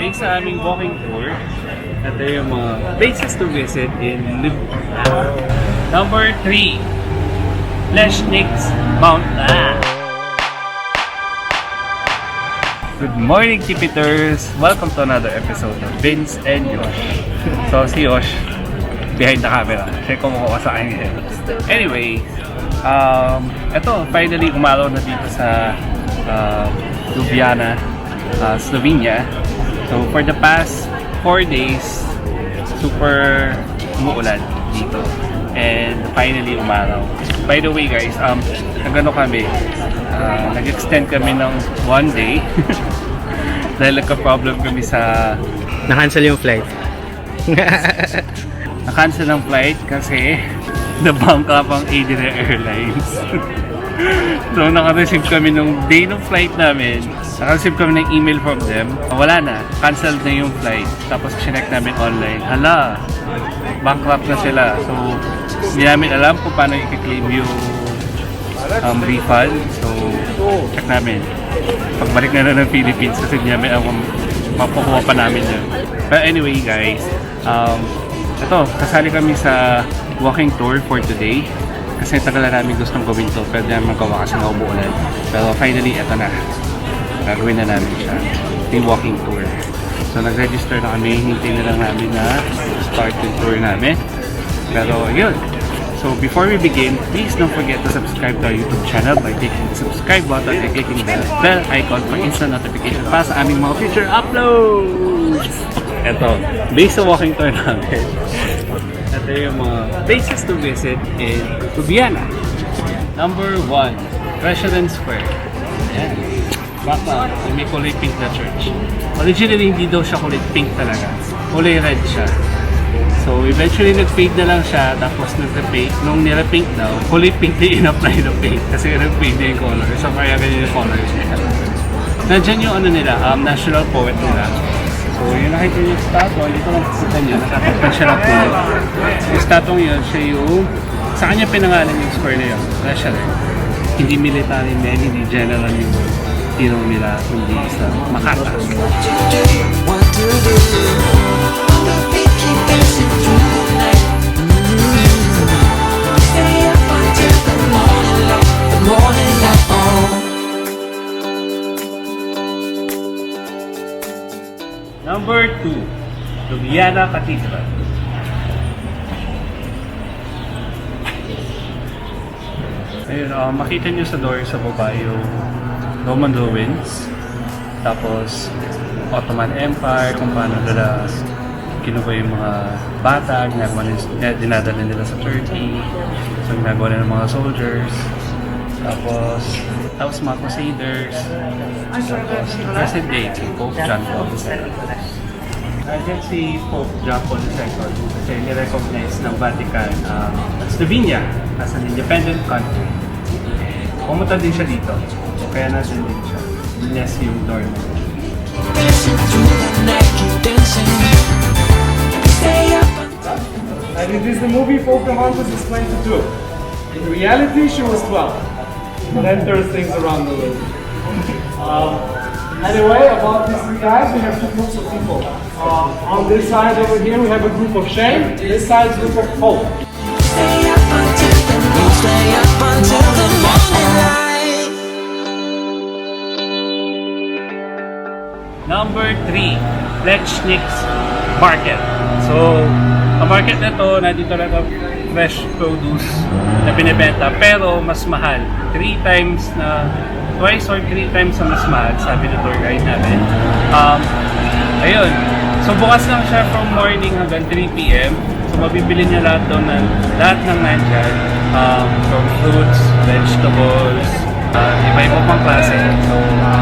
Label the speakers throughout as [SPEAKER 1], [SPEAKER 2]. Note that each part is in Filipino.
[SPEAKER 1] based sa aming walking tour, ito yung mga places to visit in Ljubljana. Number 3, Lesznik's Mountain. Good morning, Tipiters! Welcome to another episode of Vince and Josh. So, si Josh, behind the camera. Siya kumukuha sa akin. Anyway, eto, finally umaraw na dito sa Ljubljana, Slovenia. So, for the past 4 days, super umuulan dito. And finally umaraw. By the way guys, nagano kami, nag-extend kami ng 1 day dahil nagka-problem kami sa...
[SPEAKER 2] Na-cancel yung flight.
[SPEAKER 1] Na-cancel ang flight kasi na-bankrupt ang Adria Airlines. So naka-receive kami nung day ng flight namin. Naka-receive kami ng email from them. Wala na, cancelled na yung flight. Tapos chinek namin online. Hala, bankrupt na sila. So hindi namin alam kung paano i-claim yung refund. So check namin. Pagbalik na ng Philippines kasi hindi namin alam kung mapakuha pa namin yun. But anyway guys, ito, kasali kami sa walking tour for today. Kasi tagal na namin gustong gawin to, pero di namin magawa kasi nga umuulan. Pero finally, ito na. Gagawin na namin siya. Yung walking tour. So nag-register na kami, hintay na lang namin na start yung tour namin. Pero yun. So before we begin, please don't forget to subscribe to our YouTube channel by clicking the subscribe button and clicking the bell icon for instant notification para sa aming mga future uploads! Ito, based sa walking tour namin, ito yung mga places to visit in Vienna. Number 1, President Square. Ayan. Baka, may kulay pink na church. Originally, hindi daw siya kulay pink talaga. Kulay red siya. So, eventually, nag-fade na lang siya. Tapos, nag-repaint. Nung nire-paint daw, kulay pink na in-apply na paint. Kasi nag-fade na yung color. So, kaya ganyan yung color siya. Nandyan yung ano nila, national poet nila. So, yung nakita niyo yung statue, dito lang nakita niyo, nakatapan siya ng puno. Yung statue yun, siya yung, sa kanya pinangalan yung square na yun. Kaya siya rin. Hindi military men, hindi general yung hero nila, kundi sa Makata. Number 2, Ljubljana Cathedral. Ayun, makita nyo sa door sa baba yung Roman ruins, tapos Ottoman Empire, kung paano nila kinuha yung mga bata, dinadala nila sa Turkey, so ginagawa nila ng mga soldiers, tapos mga crusaders, tapos present day, si Pope John Paul II. Nandiyan si Pope John Paul II kasi nirecognize ng Vatican Slovenia as an independent country. Pumunta din siya dito, kaya natin din siya. Bless yung door mo.
[SPEAKER 3] And it is the movie Pocahontas is 22. In reality, she was 12. But then there's things around the world. Anyway, about these three guys, we have two groups of people. On this side over here, we have a group of shame. This side is a group of hope.
[SPEAKER 4] Stay up until the morning light.
[SPEAKER 1] Number 3, Lesznik's Market. So, ang market na to, nandito lang ang fresh produce na binibenta, pero mas mahal. Twice or 3 times na mas mahal, sabi ng tour guide namin. Ayun. So, bukas lang siya from morning hanggang 3 p.m. So, mabibili niya lahat ng nandyan. From fruits, vegetables, iba-iba pang klase. So,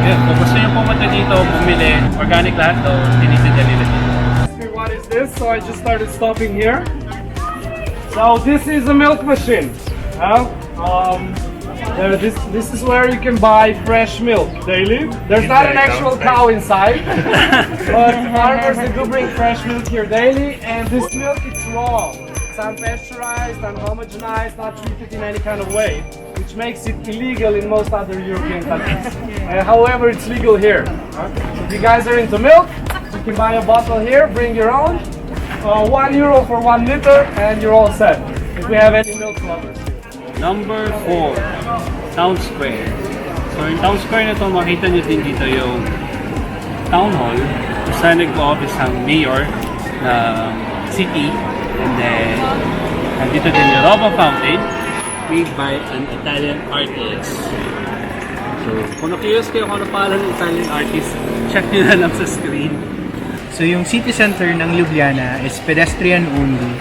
[SPEAKER 1] yun. Kung gusto niyo pumunta dito, bumili, organic lahat to, tinitinda nila dito.
[SPEAKER 3] What is this? So I just started stopping here. So this is a milk machine. This is where you can buy fresh milk daily. There's not an actual cow inside, but farmers they do bring fresh milk here daily, and this milk it's raw. It's unpasteurized, unhomogenized, not treated in any kind of way, which makes it illegal in most other European countries. However, it's legal here. So if you guys are into milk, You can buy a bottle here, bring your own. €1 for 1 liter, and you're all set. If we have any milk lovers here.
[SPEAKER 1] Number 4, Town Square. So yung Town Square na to, makita nyo din dito yung Town Hall. Kung saan nag-office ang mayor ng city. And then, nandito din yung Lava Fountain made by an Italian artist. So, kung na-curious kayo kung ano pangalan ng Italian artist, check nyo na lang sa screen.
[SPEAKER 2] So yung city center ng Ljubljana is pedestrian only.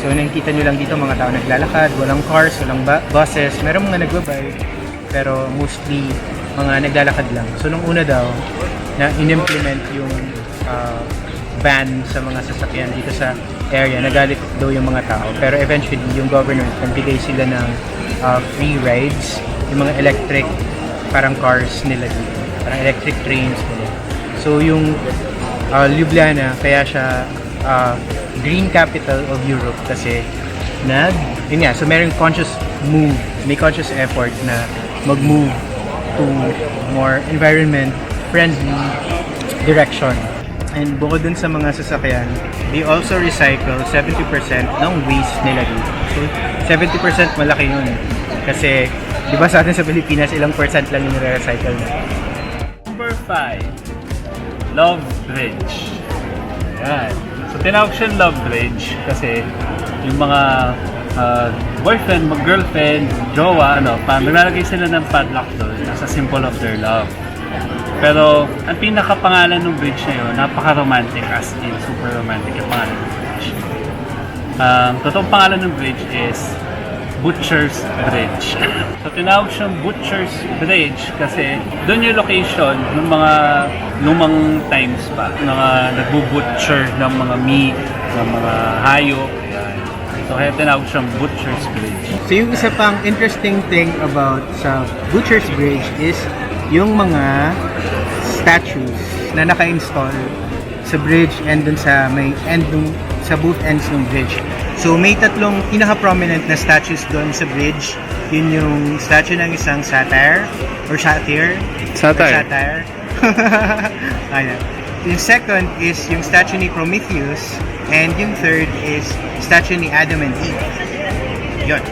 [SPEAKER 2] So nakikita nyo lang dito mga tao naglalakad, walang cars, walang buses, meron mga nagbabike, pero mostly mga naglalakad lang. So nung una daw, na in-implement yung ban sa mga sasakyan dito sa area, nagalit daw yung mga tao. Pero eventually, yung government, nagbigay sila ng free rides, yung mga electric parang cars nila dito, parang electric trains nila. So yung Ljubljana, kaya siya green capital of Europe kasi yun nga, so may conscious effort na mag-move to more environment-friendly direction. And bukod dun sa mga sasakyan, they also recycle 70% ng waste nila dito. So 70% malaki yun. Kasi, di ba sa atin sa Pilipinas, ilang percent lang yung nire-recycle na.
[SPEAKER 1] Number 5, Love Bridge. Ayan. So, tinawag siya Love Bridge kasi yung mga boyfriend, girlfriend, jowa, naglalagay sila ng padlock doon as a symbol of their love. Pero, ang pinakapangalan ng bridge na yun, napaka-romantic, as in, super romantic yung pangalan ng bridge. Totoong pangalan ng bridge is Butcher's Bridge. So, tinawag siyang Butcher's Bridge kasi doon yung location ng mga lumang times pa. Mga nagbo-butcher ng mga meat, ng mga hayop. So, kaya tinawag siyang Butcher's Bridge.
[SPEAKER 2] So yung isa pang interesting thing about sa Butcher's Bridge is yung mga statues na naka-install sa bridge and dun sa may end sa both ends ng bridge. So may tatlong pinaka-prominent na statues doon sa bridge. Yun yung statue ng isang satyr. Ayan. Yung second is yung statue ni Prometheus, and yung third is statue ni Adam and Eve. Yun.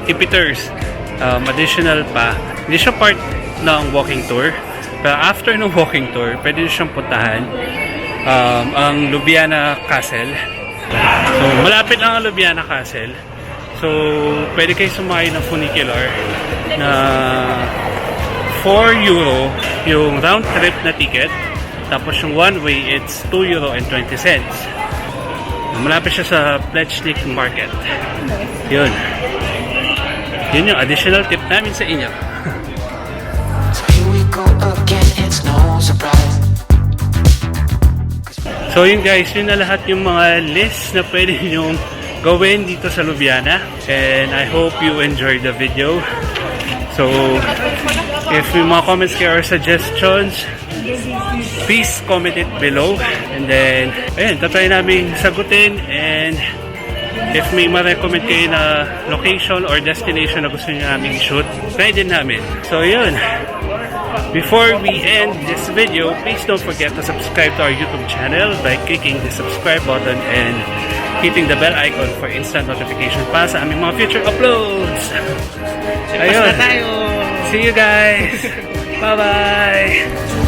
[SPEAKER 1] Ipiters, additional pa, hindi siya part ng walking tour, pero after ng walking tour, pwede nyo siyang puntahan ang Ljubljana Castle. So, malapit lang ang Ljubljana Castle. So, pwede kayo sumakay ng funicular na €4 yung round trip na ticket, tapos yung one way, it's €2.20. Malapit siya sa Pletchnik Market. Yun. Yun yung additional tip namin sa inyo.
[SPEAKER 4] So here we go again, it's no surprise.
[SPEAKER 1] So yun guys, yun na lahat yung mga list na pwede nyong gawin dito sa Ljubljana. And I hope you enjoyed the video. So, if may mga comments kayo or suggestions, please comment it below. And then, ayun, tatry namin sagutin. And if may ma-recommend kayo na location or destination na gusto nyo namin i-shoot, try din namin. So yun, before we end this video, please don't forget to subscribe to our YouTube channel by clicking the subscribe button and hitting the bell icon for instant notification para sa aming mga future uploads. Ayun. See you guys! Bye-bye!